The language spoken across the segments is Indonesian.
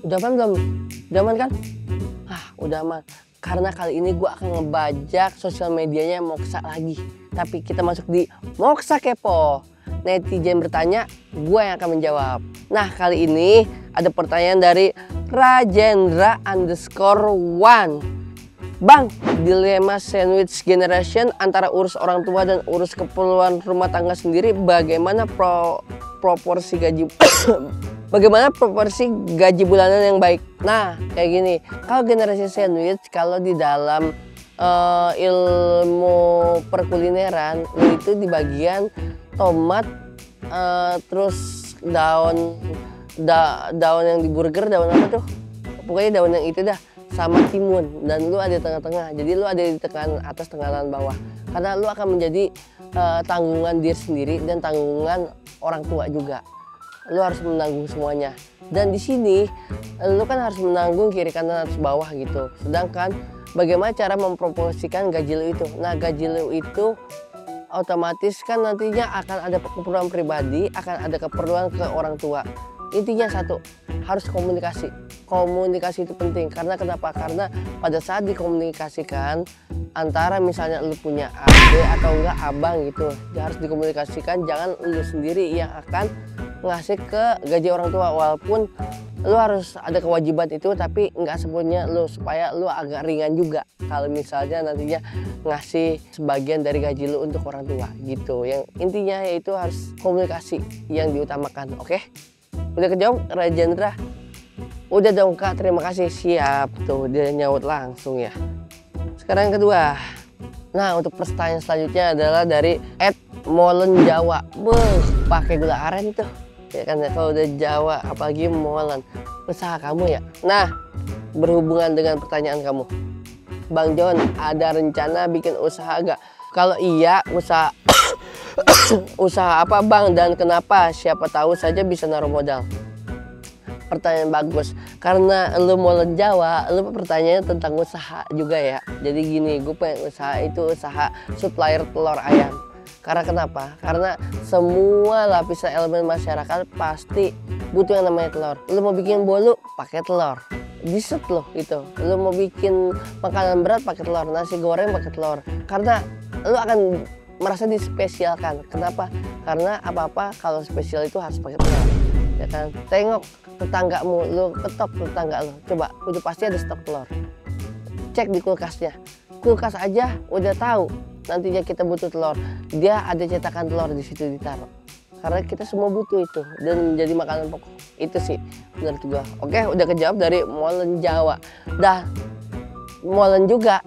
Udah aman belum? Udah aman kan? Udah aman. Karena kali ini gue akan ngebajak sosial medianya Moksa lagi. Tapi kita masuk di Moksa Kepo. Netizen bertanya, gue yang akan menjawab. Nah, kali ini ada pertanyaan dari Rajendra_1. Bang, dilema sandwich generation antara urus orang tua dan urus keperluan rumah tangga sendiri, bagaimana proporsi gaji bagaimana proporsi gaji bulanan yang baik? Nah, kayak gini. Kalau generasi sandwich, kalau di dalam ilmu perkulineran itu di bagian tomat, terus daun yang di burger, daun apa tuh? Pokoknya daun yang itu dah, sama timun, dan lu ada di tengah-tengah. Jadi lu ada di tekanan atas, tekanan bawah. Karena lu akan menjadi tanggungan diri sendiri dan tanggungan orang tua juga. Lu harus menanggung semuanya. Dan di sini lu kan harus menanggung kiri kanan atas bawah gitu. Sedangkan bagaimana cara memproporsikan gaji lu itu? Nah, gaji lu itu otomatis kan nantinya akan ada keperluan pribadi, akan ada keperluan ke orang tua. Intinya satu, harus komunikasi. Komunikasi itu penting. Karena kenapa? Karena pada saat dikomunikasikan antara misalnya lu punya adik atau enggak abang gitu, harus dikomunikasikan. Jangan lu sendiri yang akan ngasih ke gaji orang tua, walaupun lu harus ada kewajiban itu, tapi nggak sepenuhnya lu, supaya lu agak ringan juga kalau misalnya nantinya ngasih sebagian dari gaji lu untuk orang tua gitu. Yang intinya yaitu harus komunikasi yang diutamakan. Oke? Udah kejawab Rajendra? Udah dong Kak, terima kasih. Siap, tuh dia nyaut langsung ya. Sekarang yang kedua. Nah, untuk pertanyaan selanjutnya adalah dari @molenjawa. Pakai gula aren tuh. Ya kan, kalau udah Jawa apalagi molen, usaha kamu ya. Nah, berhubungan dengan pertanyaan kamu, Bang John, ada rencana bikin usaha gak? Kalau iya, usaha usaha apa Bang, dan kenapa? Siapa tahu saja bisa naruh modal. Pertanyaan bagus, karena lu molen Jawa, lu pertanyaannya tentang usaha juga ya. Jadi gini, gue pengen usaha itu usaha supplier telur ayam. Karena kenapa? Karena semua lapisan elemen masyarakat pasti butuh yang namanya telur. Lu mau bikin bolu, pakai telur. Dessert loh itu. Lu mau bikin makanan berat, pakai telur. Nasi goreng, pakai telur. Karena lu akan merasa dispesialkan. Kenapa? Karena apa-apa kalau spesial itu harus pakai telur. Ya kan? Tengok tetanggamu, lu ketok tetangga lu. Coba, udah pasti ada stok telur. Cek di kulkasnya. Kulkas aja udah tahu nantinya kita butuh telur, dia ada cetakan telur di situ ditaruh. Karena kita semua butuh itu dan menjadi makanan pokok. Itu sih menurut gua. Oke, udah kejawab dari molen Jawa. Dah, molen juga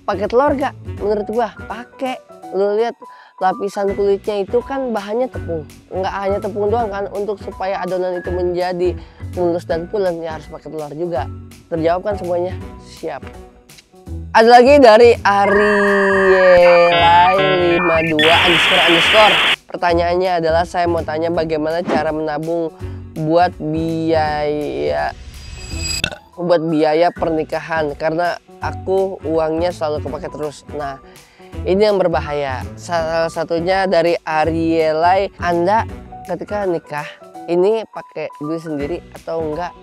pakai telur gak? Menurut gua pakai. Lu lihat lapisan kulitnya itu kan bahannya tepung. Nggak hanya tepung doang kan, untuk supaya adonan itu menjadi mulus dan pulen ya harus pakai telur juga. Terjawab kan semuanya? Siap. Ada lagi dari Arielai52__. Pertanyaannya adalah, saya mau tanya bagaimana cara menabung buat biaya pernikahan, karena aku uangnya selalu kepake terus. Nah, ini yang berbahaya. Salah satunya dari Arielai, Anda ketika nikah ini pakai duit sendiri atau enggak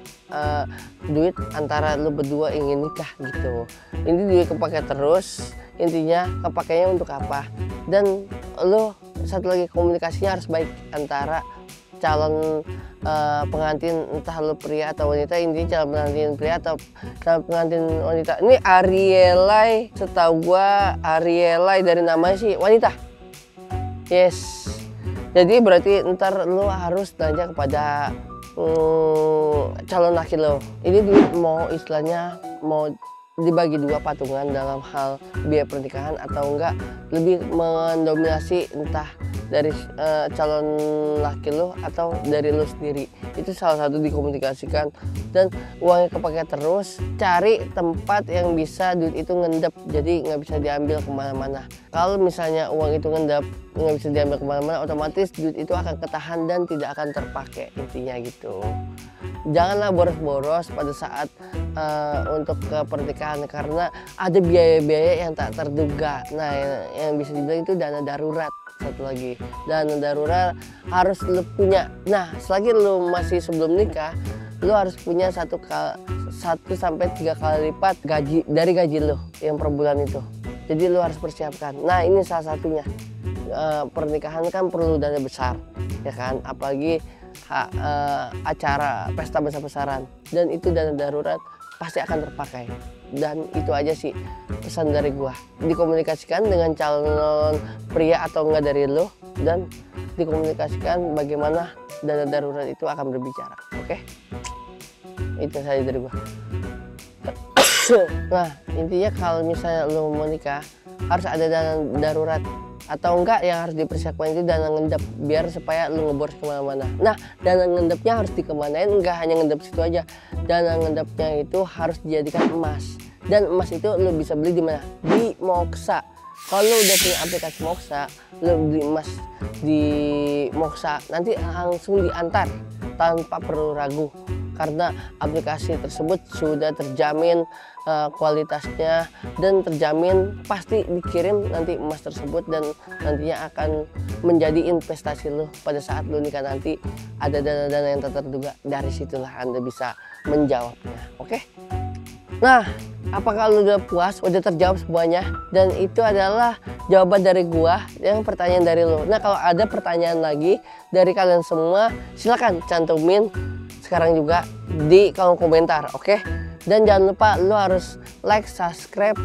duit antara lu berdua ingin nikah gitu. Ini duit kepake terus, intinya kepakainya untuk apa? Dan lu satu lagi, komunikasinya harus baik antara calon pengantin, entah lu pria atau wanita. Intinya calon pengantin pria atau calon pengantin wanita. Ini Arielai, setahu gua Arielai dari namanya sih wanita. Yes. Jadi berarti ntar lu harus tanya kepada calon laki lo. Ini duit mau istilahnya mau dibagi dua patungan dalam hal biaya pernikahan atau enggak lebih mendominasi entah dari calon laki lo atau dari lo sendiri. Itu salah satu dikomunikasikan. Dan uangnya kepake terus, cari tempat yang bisa duit itu ngendap, jadi nggak bisa diambil kemana-mana. Kalau misalnya uang itu ngendap, nggak bisa diambil kemana-mana, otomatis duit itu akan ketahan dan tidak akan terpakai, intinya gitu. Janganlah boros-boros pada saat untuk ke pernikahan, karena ada biaya-biaya yang tak terduga. Nah, yang bisa dibilang itu dana darurat. Satu lagi, dana darurat harus lu punya. Nah, selagi lu masih sebelum nikah, lu harus punya 1 sampai 3 kali lipat gaji dari gaji lu yang per bulan itu. Jadi lu harus persiapkan. Nah ini salah satunya. Pernikahan kan perlu dana besar, ya kan? Apalagi acara pesta besar-besaran, dan itu dana darurat pasti akan terpakai. Dan itu aja sih pesan dari gua, dikomunikasikan dengan calon pria atau enggak dari lo, dan dikomunikasikan bagaimana dana darurat itu akan berbicara. Oke? Itu saja dari gua. Nah intinya kalau misalnya lo mau nikah harus ada dana darurat, atau enggak yang harus dipersiapkan itu dana ngendap, biar supaya lu ngeboros kemana-mana. Nah dana ngendapnya harus dikemanain, enggak hanya ngendap situ aja. Dana ngendapnya itu harus dijadikan emas, dan emas itu lu bisa beli di mana? Di Moxa. Kalau lu udah punya aplikasi Moxa, lu beli emas di Moxa, nanti langsung diantar tanpa perlu ragu, karena aplikasi tersebut sudah terjamin kualitasnya, dan terjamin pasti dikirim nanti emas tersebut, dan nantinya akan menjadi investasi lo pada saat lo nikah nanti. Ada dana-dana yang tak terduga, dari situlah Anda bisa menjawabnya. Oke? Nah, apakah lo udah puas? Udah terjawab semuanya? Dan itu adalah jawaban dari gua yang pertanyaan dari lo. Nah kalau ada pertanyaan lagi dari kalian semua, silakan cantumin sekarang juga di kolom komentar, oke? Dan jangan lupa lo harus like, subscribe,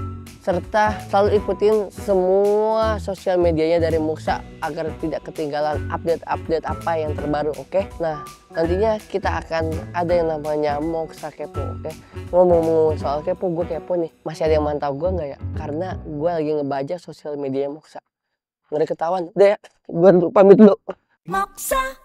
serta selalu ikutin semua sosial medianya dari Moxa agar tidak ketinggalan update-update apa yang terbaru, oke? Nah nantinya kita akan ada yang namanya Moxa Kepo, oke? Ngomong-ngomong soal kepo, gue kepo nih, masih ada yang mantau gue nggak ya? Karena gue lagi ngebajak sosial media Moxa. Ngeri ketahuan, udah ya, gue pamit dulu. Moxa.